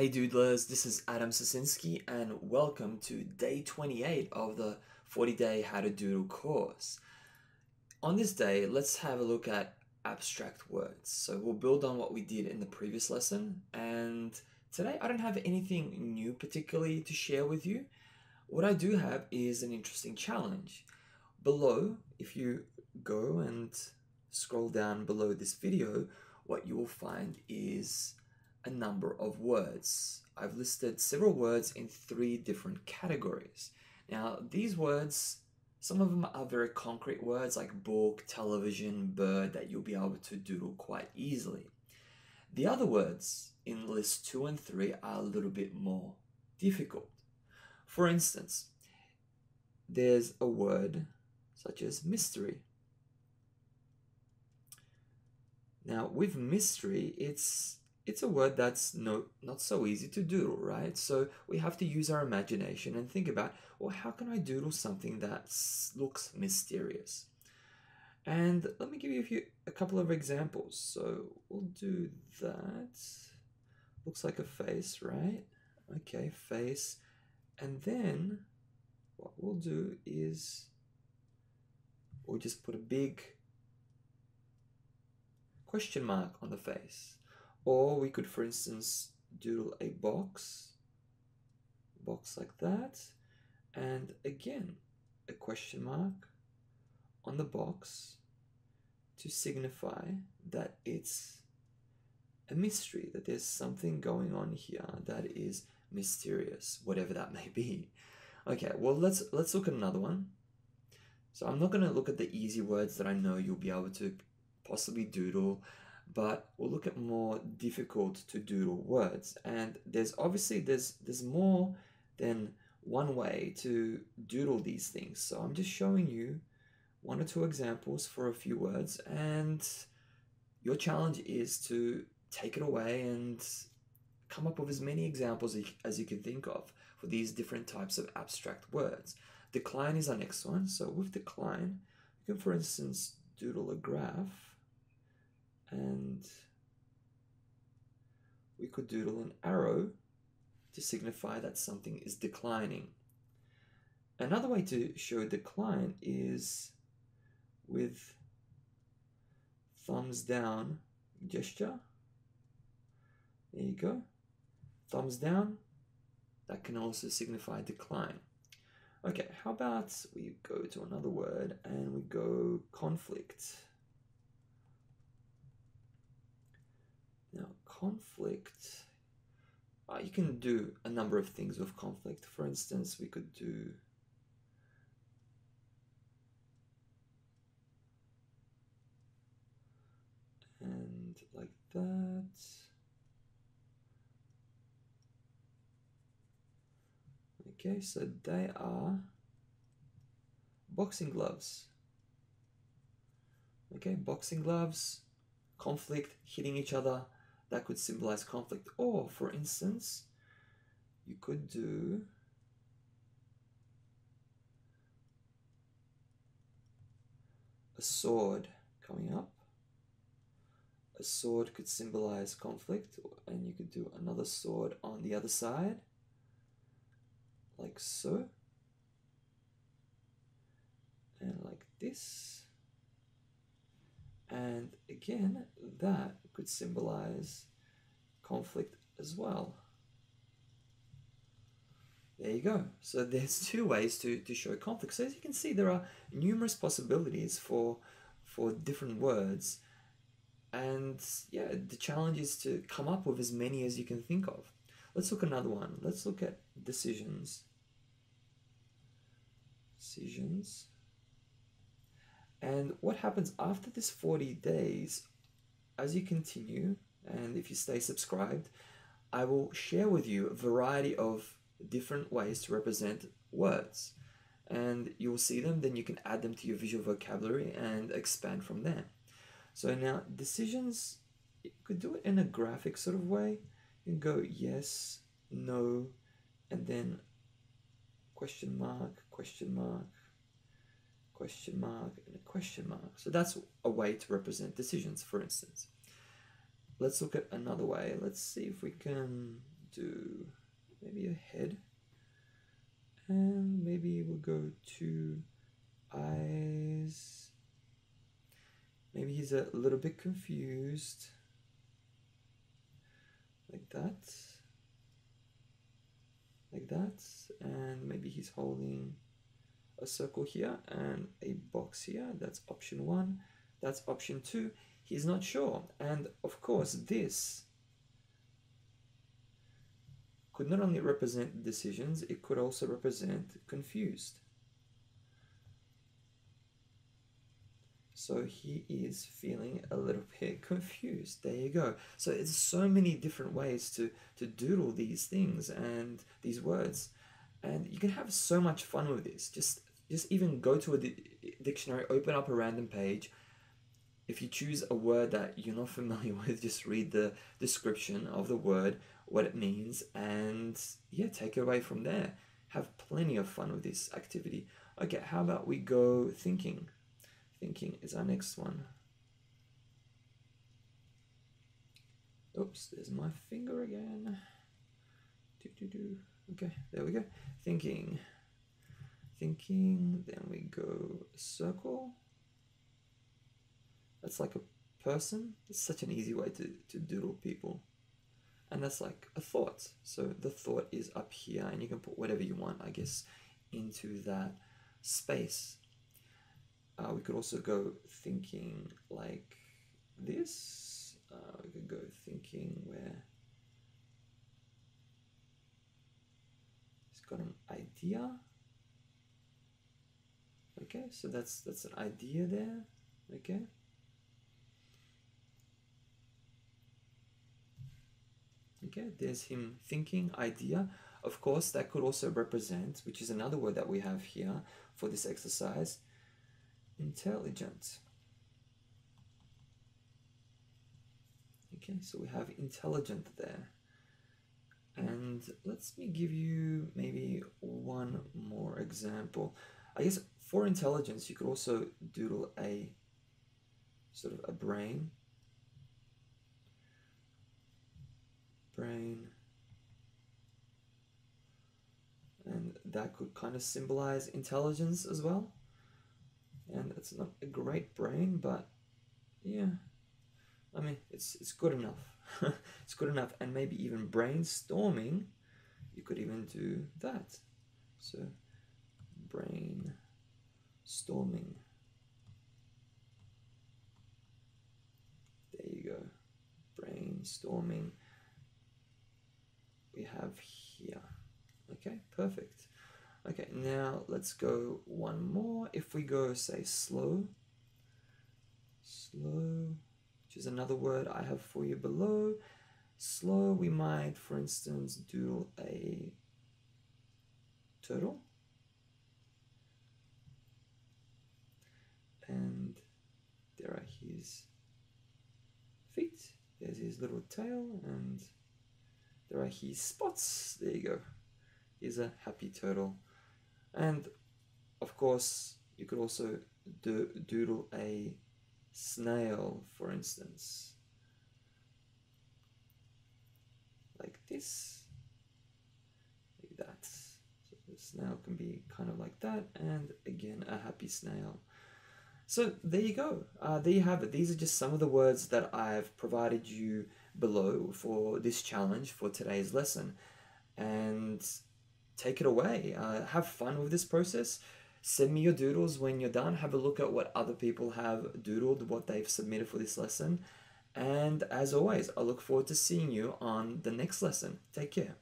Hey Doodlers, this is Adam Sosinski and welcome to day 28 of the 40-day How to Doodle course. On this day, let's have a look at abstract words. So we'll build on what we did in the previous lesson, and today I don't have anything new particularly to share with you. What I do have is an interesting challenge. Below, if you go and scroll down below this video, what you will find is a number of words. I've listed several words in 3 different categories. Now, these words, some of them are very concrete words like book, television, bird that you'll be able to doodle quite easily. The other words in list 2 and 3 are a little bit more difficult. For instance, there's a word such as mystery. Now, with mystery, it's a word that's not so easy to doodle, right? So we have to use our imagination and think about, well, how can I doodle something that looks mysterious? And let me give you a couple of examples. So we'll do that. Looks like a face, right? Okay, face. And then what we'll do is we'll just put a big question mark on the face. Or we could, for instance, doodle a box like that, and again, a question mark on the box to signify that it's a mystery, that there's something going on here that is mysterious, whatever that may be. Okay, well, let's look at another one. So I'm not going to look at the easy words that I know you'll be able to possibly doodle, but we'll look at more difficult to doodle words. And there's more than one way to doodle these things. So I'm just showing you 1 or 2 examples for a few words, and your challenge is to take it away and come up with as many examples as you can think of for these different types of abstract words. Decline is our next one. So with decline, you can, for instance, doodle a graph. And we could doodle an arrow to signify that something is declining. Another way to show decline is with thumbs down gesture. There you go. Thumbs down. That can also signify decline. Okay, how about we go to another word and we go conflict. Now, conflict, you can do a number of things with conflict. For instance, we could do and like that. Okay, so they are boxing gloves. Okay, boxing gloves, conflict, hitting each other. That could symbolize conflict. Or, for instance, you could do a sword coming up. A sword could symbolize conflict, and you could do another sword on the other side, like so, and like this. And again, that could symbolize conflict as well. There you go. So there's 2 ways to show conflict. So as you can see, there are numerous possibilities for different words. And yeah, the challenge is to come up with as many as you can think of. Let's look at another one. Let's look at decisions. Decisions. And what happens after this 40 days, as you continue, and if you stay subscribed, I will share with you a variety of different ways to represent words. And you'll see them, then you can add them to your visual vocabulary and expand from there. So now, decisions, you could do it in a graphic sort of way. You can go yes, no, and then question mark, question mark, question mark, and a question mark. So that's a way to represent decisions, for instance. Let's look at another way. Let's see if we can do maybe a head, and maybe we'll go 2 eyes. Maybe he's a little bit confused, like that, and maybe he's holding a circle here and a box here. That's option 1. That's option 2. He's not sure. And of course, this could not only represent decisions, it could also represent confused. So he is feeling a little bit confused. There you go. So it's so many different ways to doodle these things and these words. And you can have so much fun with this. Just even go to a dictionary, open up a random page. If you choose a word that you're not familiar with, just read the description of the word, what it means, and yeah, take it away from there. Have plenty of fun with this activity. Okay, how about we go thinking? Thinking is our next one. Oops, there's my finger again. Okay, there we go. Thinking. Thinking, then we go circle. That's like a person. It's such an easy way to doodle people. And that's like a thought. So the thought is up here, and you can put whatever you want, I guess, into that space. We could also go thinking like this. We could go thinking where he's got an idea. Okay, so that's an idea there. Okay. Okay, there's him thinking, idea. Of course, that could also represent, which is another word that we have here for this exercise, intelligent. Okay, so we have intelligent there. And let me give you maybe one more example. I guess for intelligence, you could also doodle a sort of a brain. And that could kind of symbolize intelligence as well. And it's not a great brain, but yeah, I mean, it's good enough. It's good enough. And maybe even brainstorming, you could even do that. So brainstorming. There you go. Brainstorming. We have here. Okay, perfect. Okay, now let's go one more. If we go, say, slow, which is another word I have for you below. Slow, we might, for instance, do a turtle. And there are his feet. There's his little tail, and there are his spots. There you go. He's a happy turtle. And of course, you could also doodle a snail, for instance, like this, like that. So the snail can be kind of like that, and again, a happy snail. So there you go. There you have it. These are just some of the words that I've provided you below for this challenge for today's lesson. And take it away. Have fun with this process. Send me your doodles when you're done. Have a look at what other people have doodled, what they've submitted for this lesson. And as always, I look forward to seeing you on the next lesson. Take care.